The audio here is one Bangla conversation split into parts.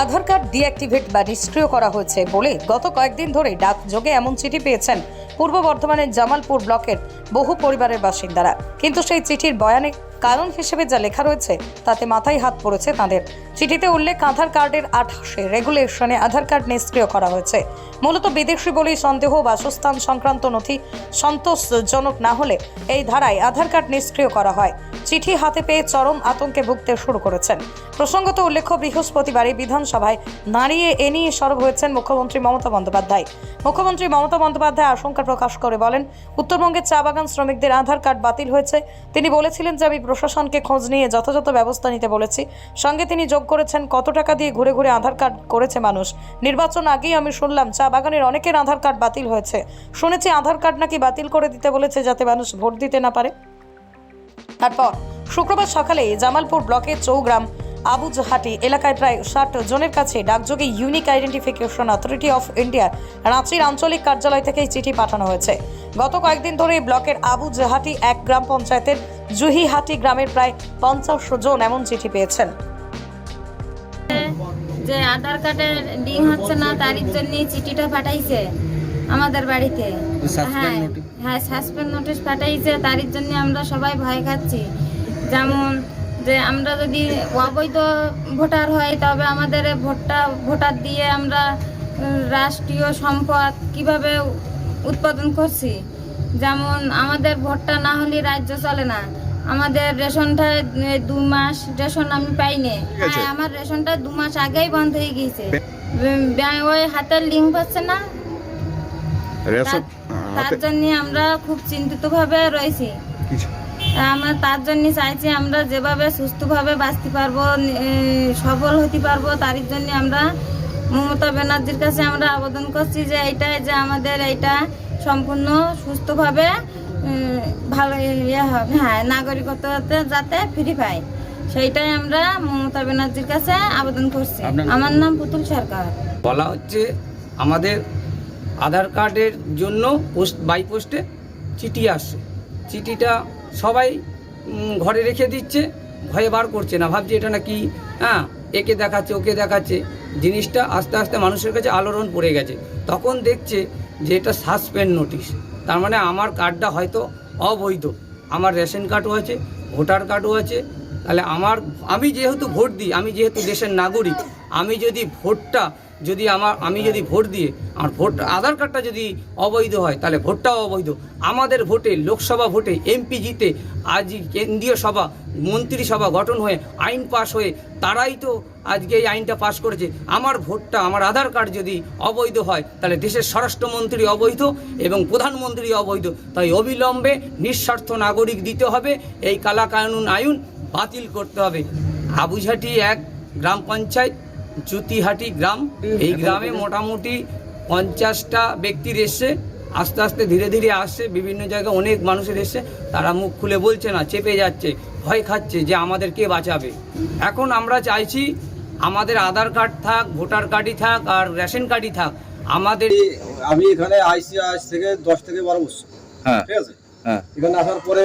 আধার কার্ড ডিঅ্যাক্টিভেট বা নিষ্ক্রিয় করা হয়েছে বলে গত কয়েকদিন ধরে ডাকযোগে এমন চিঠি পেয়েছেন পূর্ব বর্ধমানের জামালপুর ব্লকের বহু পরিবারের বাসিন্দারা। কিন্তু সেই চিঠির বয়ানে কারণ হিসেবে যা লেখা রয়েছে তাতে মাথায় হাত পড়েছে তাদের। চিঠিতে উল্লেখ, আধার কার্ডের 28 রেগুলেশনে আধার কার্ড নিষ্ক্রিয় করা হয়েছে। মূলত বিদেশি বলেই সন্দেহ, বাসস্থান সংক্রান্ত নথি সন্তোষজনক না হলে এই ধারায় আধার কার্ড নিষ্ক্রিয় করা হয়। চিঠি হাতে পেয়ে চরম আতঙ্কে ভুগতে শুরু করেছেন। প্রসঙ্গত উল্লেখ্য, বৃহস্পতিবারই বিধানসভায় দাঁড়িয়ে এ নিয়ে সরব হয়েছেন মুখ্যমন্ত্রী মমতা বন্দ্যোপাধ্যায়। মুখ্যমন্ত্রী মমতা বন্দ্যোপাধ্যায় আশঙ্কা প্রকাশ করে বলেন, উত্তরবঙ্গের চা বাগান শ্রমিকদের আধার কার্ড বাতিল হয়েছে। তিনি বলেছিলেন যে আমি প্রশাসনকে খোঁজ নিয়ে যথাযথ ব্যবস্থা নিতে বলেছি। সঙ্গে তিনি যোগ করেছেন, কত টাকা দিয়ে ঘুরে ঘুরে আধার কার্ড করেছে মানুষ। নির্বাচন আগেই আমি শুনলাম চা বাগানের অনেকের আধার কার্ড বাতিল হয়েছে। শুনেছি আধার কার্ড নাকি বাতিল করে দিতে বলেছে যাতে মানুষ ভোট দিতে না পারে। তারপর শুক্রবার সকালে জামালপুর ব্লকের চৌগ্রাম আবুজহাটি এলাকায় প্রায় 60 জনের কাছে ডাকযোগে ইউনিক আইডেন্টিফিকেশন অথরিটি অফ ইন্ডিয়ার রাঁচির আঞ্চলিক কার্যালয় থেকে চিঠি পাঠানো হয়েছে। গত কয়েকদিন ধরে ব্লকের আবুজহাটি এক গ্রাম পঞ্চায়েতের জুহিহাটি গ্রামের প্রায় 50 জন এমন চিঠি পেয়েছেন। যে আধার কার্ডের লিঙ্ক হচ্ছে না, তার জন্য চিঠিটা পাঠাইছে আমাদের বাড়িতে। হ্যাঁ, সাসপেন্ড নোটিশ পাঠাইছে। তার জন্য আমরা সবাই ভয় খাচ্ছি। যেমন যে আমরা যদি অবৈধ ভোটার হই তবে আমাদের ভোটার দিয়ে আমরা রাষ্ট্রীয় সম্পদ কিভাবে উৎপাদন করছি। যেমন আমাদের ভোটটা না হলে রাজ্য চলে না। আমাদের রেশনটা 2 মাস রেশন আমি পাইনি। আমার রেশনটা 2 মাস আগেই বন্ধ হয়ে গিয়েছে। ওই হাতের লিঙ্ক পাচ্ছে না, তার জন্য আমরা খুব চিন্তিতভাবে রয়েছি। আমরা তার জন্য চাইছি আমরা যেভাবে সুস্থভাবে বাঁচতে পারবো, সফল হতে পারবো, তার জন্য আমরা মমতা ব্যানার্জির কাছে আমরা আবেদন করছি যে এইটাই যে আমাদের এইটা সম্পূর্ণ সুস্থভাবে ভালো হবে। হ্যাঁ, নাগরিকত্ব যাতে ফ্রি পাই, সেইটাই আমরা মমতা ব্যানার্জির কাছে আবেদন করছি। আমার নাম পুতুল সরকার। বলা হচ্ছে আমাদের আধার কার্ডের জন্য বাই পোস্টে চিঠি আসছে। চিঠিটা সবাই ঘরে রেখে দিচ্ছে, ভয়ে বার করছে না, ভাবছে এটা নাকি একে দেখাচ্ছে ওকে দেখাচ্ছে। জিনিসটা আস্তে আস্তে মানুষের কাছে আলোড়ন পড়ে গেছে। তখন দেখছে যে এটা সাসপেন্ড নোটিশ, তার মানে আমার কার্ডটা হয়তো অবৈধ। আমার রেশন কার্ডও আছে, ভোটার কার্ডও আছে। তাহলে আমি যেহেতু ভোট দিই, আমি যেহেতু দেশের নাগরিক, আমি যদি ভোট দিয়ে আমার আধার কার্ডটা যদি অবৈধ হয় তাহলে ভোটটাও অবৈধ। আমাদের ভোটে, লোকসভা ভোটে এমপি জিতে, আজ কেন্দ্রীয় সভা মন্ত্রিসভা গঠন হয়ে আইন পাশ হয়ে তারাই তো আজকে এই আইনটা পাশ করেছে। আমার ভোটটা, আমার আধার কার্ড যদি অবৈধ হয় তাহলে দেশের স্বরাষ্ট্রমন্ত্রী অবৈধ এবং প্রধানমন্ত্রী অবৈধ। তাই অবিলম্বে নিঃস্বার্থ নাগরিক দিতে হবে, এই কালা কানুন আইন বাতিল করতে হবে। আবুঝাটি এক গ্রাম পঞ্চায়েত, জুতিহাটি গ্রাম। এই গ্রামে মোটামুটি 50টা ব্যক্তির এসছে, আস্তে আস্তে ধীরে ধীরে আসছে। বিভিন্ন জায়গায় অনেক মানুষের এসছে, তারা মুখ খুলে বলছে না, চেপে যাচ্ছে, ভয় খাচ্ছে যে আমাদের কে বাঁচাবে। এখন আমরা চাইছি আমাদের আধার কার্ড থাক, ভোটার কার্ডই থাক, আর রেশন কার্ডই থাক। আমি এখানে আইসি আজ থেকে 10 থেকে 12 বছর। ঠিক আছে, এখানে আসার পরে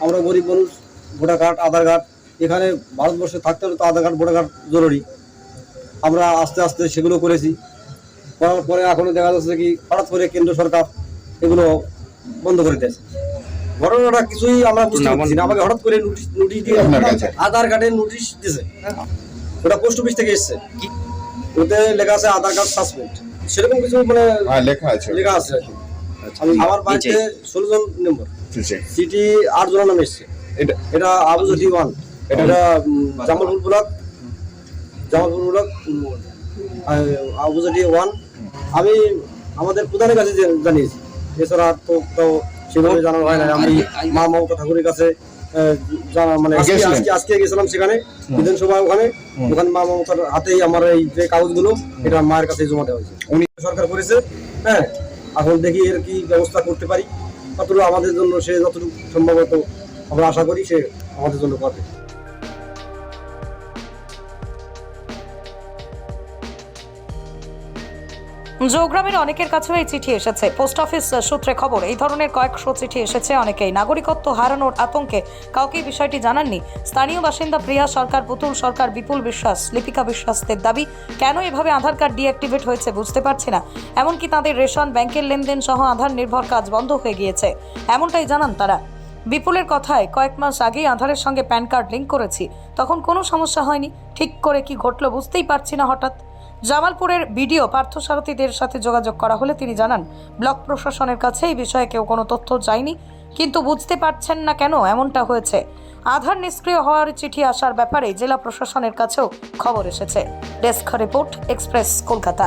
আমরা গরিব মানুষ, ভোটার কার্ড আধার কার্ড, এখানে ভারতবর্ষে থাকতে হলে তো আধার কার্ড ভোটার কার্ড জরুরি। আমরা আস্তে আস্তে সেগুলো করেছি। করার পরে এখনো দেখা যাচ্ছে কি হঠাৎ করে কেন্দ্র সরকার এগুলো বন্ধ করে দিয়েছে। ঘটনাটা কিছুই আমরা বুঝতে পারছি না। আমাকে হঠাৎ করে নোটিশ দিয়ে আধার কার্ডের নোটিশ দিয়েছে। ওটা পোস্ট অফিস থেকে এসছে, ওতে লেখা আছে আধার কার্ড সাসপেন্ড, সেরকম কিছু মানে লেখা আছে। আমার বাড়িতে 16 জন নম্বর সিটি 8 জনের নামে এসছে। এটা আবুজহাটি 1, এটা জামালপুর ব্লক আবুজহাটি 1। আমি আমাদের প্রধানের কাছে জানিয়েছি, এছাড়া তো সেভাবে জানানো হয় না। আমি মা মমতা ঠাকুরের কাছে মানে আজকে গেছিলাম সেখানে বিধানসভা, ওখানে মা মমতার হাতেই আমার এই যে কাগজগুলো এটা মায়ের কাছে জমা দেওয়া হয়েছে। উনি সরকার করেছে। হ্যাঁ, এখন দেখি এর কি ব্যবস্থা করতে পারি, কতটুকু আমাদের জন্য সে যতটুকু সম্ভবত আমরা আশা করি সে আমাদের জন্য করবে। জৌগ্রামের অনেকের কাছেও এই চিঠি এসেছে। পোস্ট অফিস সূত্রে খবর, এই ধরনের কয়েকশো চিঠি এসেছে অনেকেই। নাগরিকত্ব হারানোর আতঙ্কে কাউকে বিষয়টি জানাননি। স্থানীয় বাসিন্দা প্রিয়া সরকার, পুতুল সরকার, বিপুল বিশ্বাস, লিপিকা বিশ্বাসদের দাবি, কেন এভাবে আধার কার্ড ডিঅ্যাক্টিভেট হয়েছে বুঝতে পারছি না। এমনকি তাদের রেশন, ব্যাংকের লেনদেন সহ আধার নির্ভর কাজ বন্ধ হয়ে গিয়েছে, এমনটাই জানান তারা। বিপুলের কথায়, কয়েক মাস আগেই আধারের সঙ্গে প্যান কার্ড লিঙ্ক করেছি, তখন কোনো সমস্যা হয়নি। ঠিক করে কি ঘটলো বুঝতেই পারছি না। হঠাৎ জামালপুরের বিডিও পার্থসারথীদের সাথে যোগাযোগ করা হলে তিনি জানান, ব্লক প্রশাসনের কাছে এই বিষয়ে কেউ কোনো তথ্য চায়নি, কিন্তু বুঝতে পারছেন না কেন এমনটা হয়েছে। আধার নিষ্ক্রিয় হওয়ার চিঠি আসার ব্যাপারে জেলা প্রশাসনের কাছেও খবর এসেছে। Desk report, express Kolkata.